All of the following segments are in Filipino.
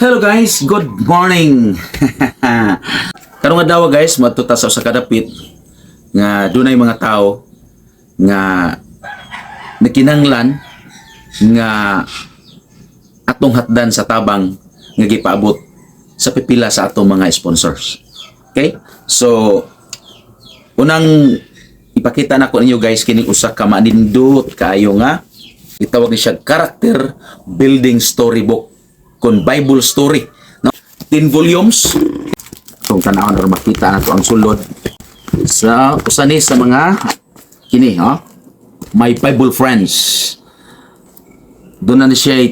Hello guys, good morning. Karong adlaw guys, matuta sa usa ka dapit nga dunay mga tao nga nakinahanglan nga atong hatdan sa tabang nga gipaabot sa pipila sa atong mga sponsors. Okay? So unang ipakita nako ninyo guys kining usa ka manindot kaayo nga itawag ni siya character building storybook kon Bible story, no? 10 volumes. Kung tanawon ra makita nato ang sulod sa usa ni sa mga kini, My Bible Friends. Doon na siya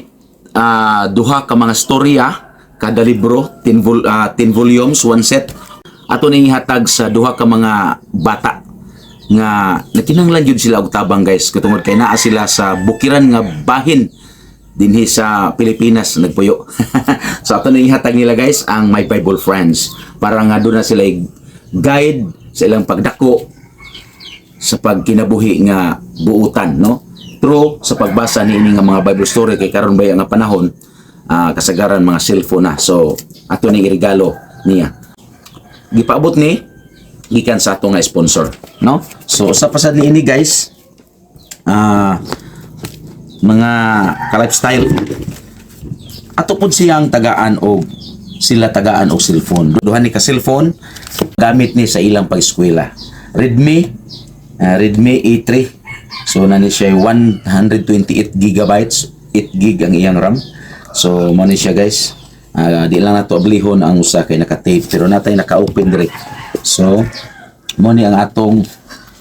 duha ka mga storya kada libro, 10 volumes, one set. Ato ning hatag sa duha ka mga bata nga nakinahanglan gyud sila og tabang guys, katungod kay naa sila sa bukiran nga bahin dinhi sa Pilipinas nagpuyo. So ato na ihatag nila guys ang My Bible Friends para nga doon na sila guide sa ilang pagdako sa pagkinabuhi nga buutan, no? True sa pagbasa niini nga mga Bible story kay karon baya nga panahon kasagaran mga cellphone na. So ato ni irigalo niya. Gipaabot ni gikan sa ato nga sponsor, no? So usa pa sad niini guys mga ka-lifestyle ato pod siyang tagaan og sila tagaan og cellphone. Duha ni ka cellphone gamit ni sa ilang pag-eskwela. Redmi A3. So nani siya 128 gigabytes, 8 gig ang iyang RAM. So mo ni siya guys. Di lang nato ablihon ang usa kay naka-tape pero natay naka-open dire. So mo ni ang atong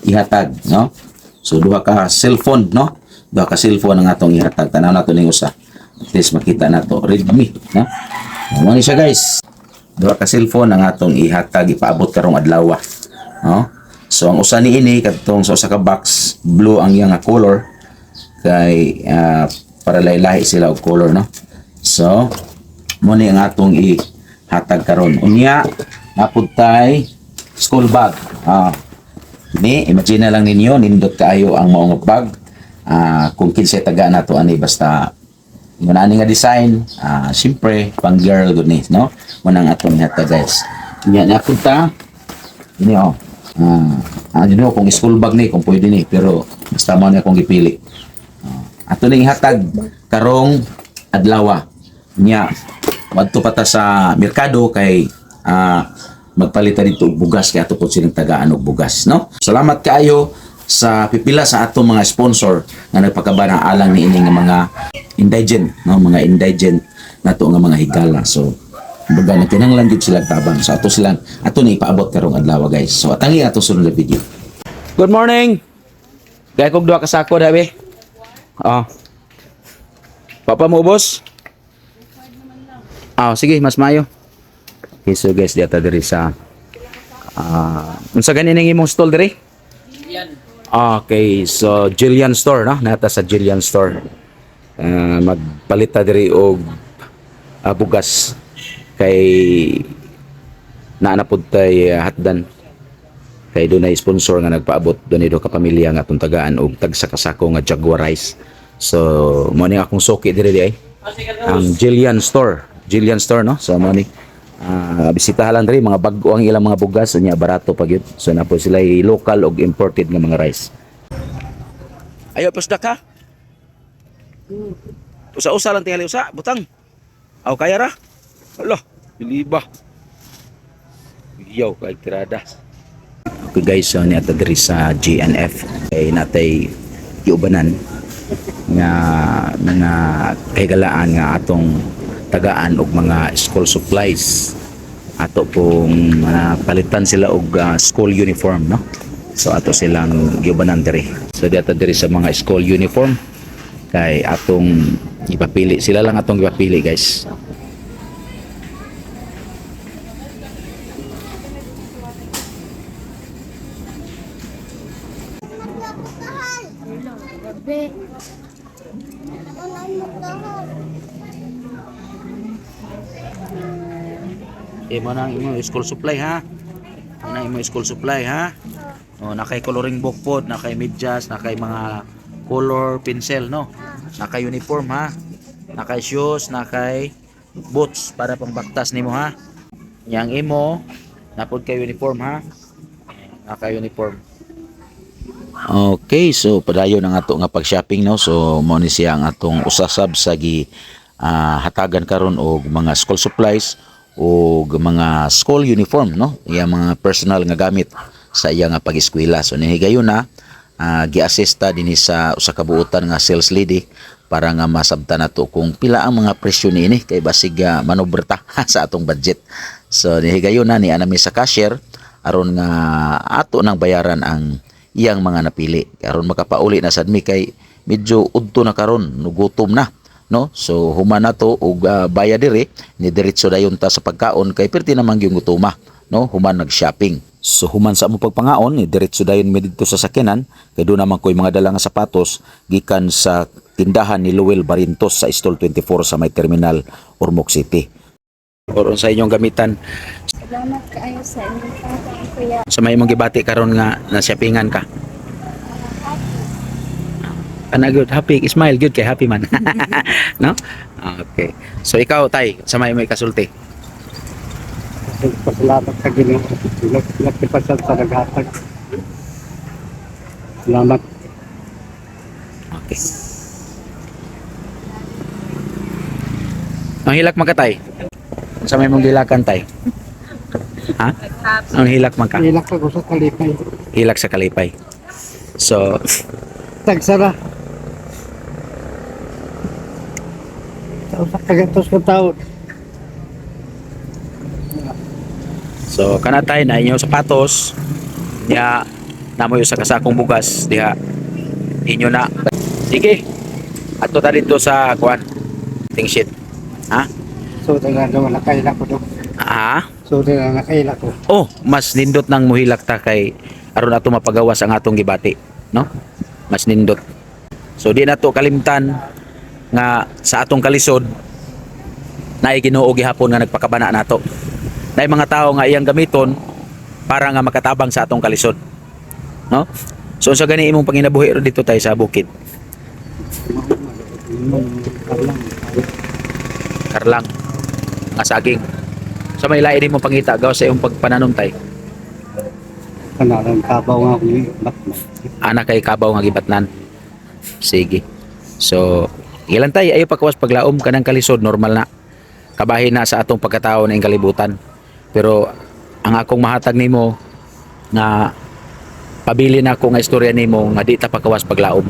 ihatag, no? So duha ka cellphone, no? Duha ka cellphone ang atong ihatag. Tanaw nato ning usa. At least makita nato Redmi, no? Mo ni siya guys. Duha ka cellphone ang atong ihatag ipaabot karong adlaw, no? So ang usa niini kadtong sa usa ka box, blue ang iyang color kay para lahi-lahi sila og color, no? So mo ni ang atong ihatag karon. Unya napud tay school bag. Ni imagine na lang ninyo nindot kaayo ang maong bag. Kung kinsay taga nato ani basta mo na nga design, siyempre pang girl gud ni, no? Mo nang atong ihatag guys. Nya napud ta ini ano kung school bag ni kung pwede ni pero basta mo na akong gipili. Ato ning ihatag karong adlaw. Nya madto pa ta sa merkado kay magpalita dito og bugas kay ato po silang tagaan og bugas, no? Salamat kaayo sa pipila sa atong mga sponsor nga nagpakaba ng alang ni ini nga mga indigent, no? Mga indigent nato nga mga higala. So baga nakinahanglan gid sila tabang. So ato ni ipaabot karong adlaw guys. So atangi ato sunod na video. Good morning. Gay kog duha ka sako dabi. Papa mo boss? Sige, mas mayo. Okay, so guys, dito diri sa unsa ganin ang imong stall diri? Jillian. Okay, so Jillian Store, no? Nata sa Jillian Store. Magpalita diri og bugas kay naanapod tay hatdan kay dunay sponsor nga nagpaabot dunay do ka pamilya nga atong tagaan og tagsa ka sako nga Jaguar rice. So mo ni akong suki diri ay ang Jillian Store. Jillian Store, no? So mo ni bisitahan lang diri mga bag-o ang ilang mga bugas nya barato pa gyud. So na po sila local og imported nga mga rice. Ayo pusda ka. Usa-usa lang tingali usa, butang. Kaya ra. Alo, biliba. Yo, kay tirada. Okay guys, so ni ata diri sa GNF kay natay giubanan nga mga kahigalaan nga atong tagaan og mga school supplies. Ato pong palitan sila og school uniform, no? So ato silang giubanan diri. So dito diri sa mga school uniform kay atong ipapili, sila lang atong ipapili guys. Mo nang imong school supply ha. Ana imong school supply ha. Nakay coloring book pod, nakay medyas, nakay mga color pencil, no? Nakay uniform ha. Nakay shoes, nakay boots para pangbaktas nimo ha. Yang imo napod kay uniform ha. Naka uniform. Okay, so padayon ang ato nga pag-shopping no. So mo ni siya ang atong usasab sa hatagan karon og mga school supplies o mga school uniform no. Iya mga personal nga gamit sa iya nga pag-eskwela. So nihigayon na gi-assista dinhi sa usa ka buotan nga sales lady para nga masabtan nato kung pila ang mga presyo niini kay basig manoberta sa atong budget. So nihigayon na ni anami sa cashier aron nga ato nang bayaran ang iyang mga napili aron makapauli na sad mi kay medyo udto na karon nugutom na no. So human na to og bayad dire ni diretso dayon ta sa pagkaon kay perti naman gyud gutoma no human nag-shopping. So human sa mo pagpangaon ni diretso dayon mi didto sa sakyanan kay do naman koy mga dala nga sapatos gikan sa tindahan ni Luel Barintos sa Stall 24 sa may terminal Ormoc City. Oron sa inyong gamitan. Salamat kaayo sa inyong tatay, kuya. Sa may mong gibati karon nga na shoppingan ka. Ana good, happy, smile good kay happy man. No? Okay. So ikaw tay, sa may kasulti. Pasalamat sa Ginoo. Nagpasal sa naghatag. Salamat. Okay. Ang hilak magkatay. Sa may mong gilakan tay. Ha? Ang hilak magka. Ilak ako sa kalipay. Hilak sa kalipay. So, Tagsara. Sa kagantos ko taon. so kana tay na inyo sapatos niya namoy sa kasakong bugas diha inyo na. Sige. Ato ta dito sa kuan. Ting sheet. Ha? So, nga daw nakaila ko do. Ha? So, nakaila ko. Oh, mas nindot nang muhilak ta kay aron ato mapagawas ang atong gibati, no? Mas nindot. So di nato kalimtan nga sa atong kalisod naay Ginoo gihapon nga nagpakabana nato. Naay mga tao nga iyang gamiton para nga makatabang sa atong kalisod. No? So sa gani imong panginabuhi ro dito tayo sa bukid. Karlang nga saging. Sa may lain mo pangita gaw sa imong pagpananom tay. Kanalang kabaw nga akong batman. Anak kay kabaw nga gibatnan. Sige. So, ilan tay ayo pagkawas paglaom kanang kalisod normal na. Kabahin na sa atong pagkatao ning kalibutan. Pero ang akong mahatag nimo nga pabili na ako nga istorya nimo nga di ta pagkawas paglaom.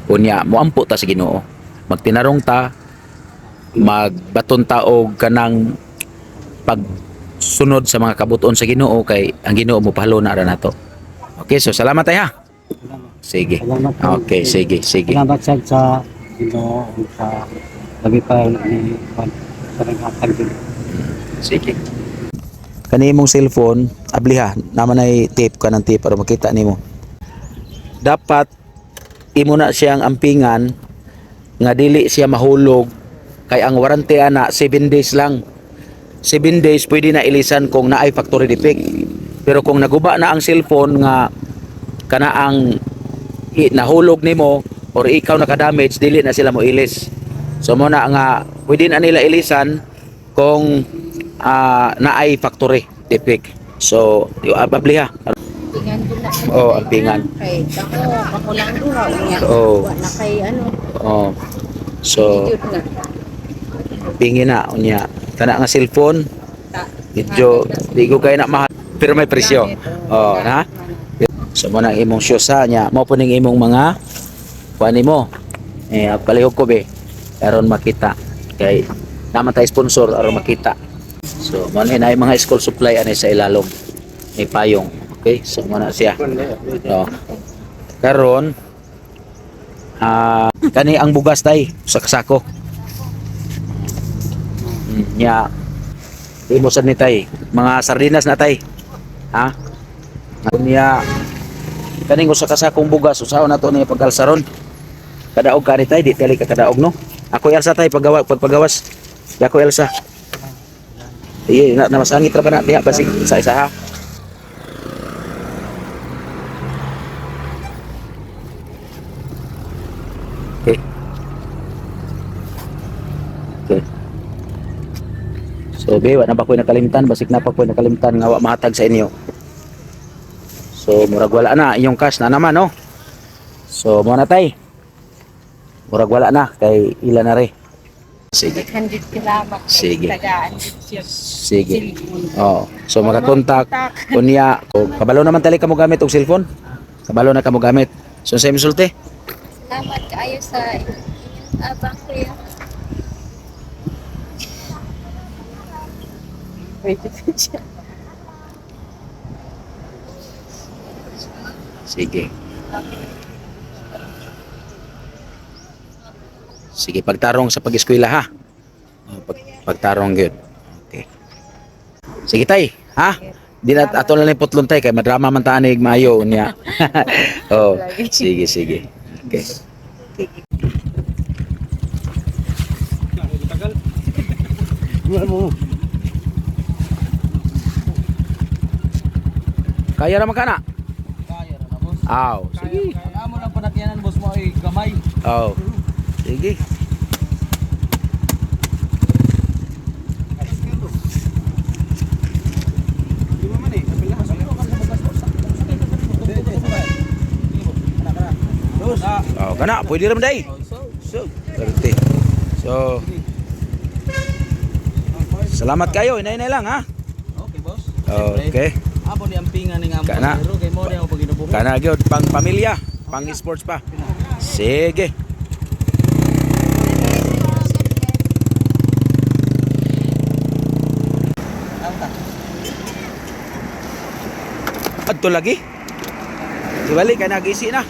Unya moampo ta sa Ginoo. Magtinarong ta, magbaton ta og kanang pagsunod sa mga kabuton sa Ginoo kay ang Ginoo mo pahalo na ra nato. Okay, so salamat tay ha. Sige. Salamat. Okay, sige. Salamat sa Ginoo sa labi pa ni sa naghatag din. Sige. Kani imong cellphone, abliha, naman ay tape ka ng tape para makita nimo. Dapat imo na siyang ampingan nga dili siya mahulog kay ang warranty ana 7 days lang. 7 days pwede na ilisan kung naay factory defect. Pero kung naguba na ang cellphone nga kana ang nahulog nimo or ikaw nakadamage dili na sila mo ilis. So mo na nga pwede na nila ilisan kung naay factory defect. So abliha. Pingan ko na. Oh, ang pingan. Kay ako lang duha unya. Oh. Wa na kay ano. Oh. So Cute na. pingin na unya kana nga cellphone medyo di ko kay na mahal pero may presyo. Oh, na. So mo na imong shoes ha nya mo po ning imong mga kuan nimo. Palihog ko be aron makita kay naman tay sponsor aron makita. So mo na mga school supply ani sa ilalom ni payong. Okay, so mo na siya. Oh. Karon kani ang bugas tay sa kasako. Nya imo sad ni tay mga sardinas na tay. Ha? Nya kaning usa ka sakong bugas usaon nato ni pagkalsaron. Kadaog ka ni tay di kali ka kadaog no. Ako Elsa tay pagpagawas. Ako Elsa. Iya na masangit ra ba na diha basig sa isa ha. Okay. Okay. So be, wala na ba ko nakalimtan, basig na pa ko nakalimtan nga wa mahatag sa inyo. So murag wala na inyong cash na naman no. So mo na tay. Murag wala na kay ila na re. Sige. 100 salamat. Sige. Tagaan siya. Sige. Oh, so makakontak kunya. O, kabalo naman tali ka mo gamit og cellphone. Kabalo na ka mo gamit. So sa imsulti. Salamat kaayo sa inyong abang kuya. Wait, siya. Sige. Sige, pagtarong sa pag-eskwela ha. Pagtarong gyud. Okay. Sige tay, ha? Di na ato na lang putlon tay kay madrama man tanig maayo niya. Oh, sige, sige. Okay. Kaya naman ka na? Kaya na boss. Aw, sige. Ang amo lang panatyanan boss mo ay gamay. Aw. Sige. Oh, kana, pwede rin day. So, pwede. So, salamat kayo, inay-inay lang ha. Okay boss. Okay. Apo ni ampingan ning amo Kana. pero kay mo niya pag inubuho. Kana gyud pang pamilya, pang sports pa. Sige. Adto lagi. Ibalik kay nagisi na.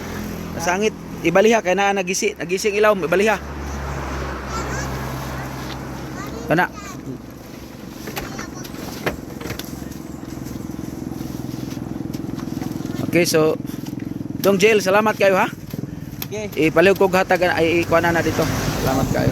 Sangit ibaliha kay na nagising ilaw, ibaliha. Kana. Okay, so Dong Jail, salamat kayo ha. Okay. Ipaliw ko hatag ay ikuha na dito. Salamat kayo.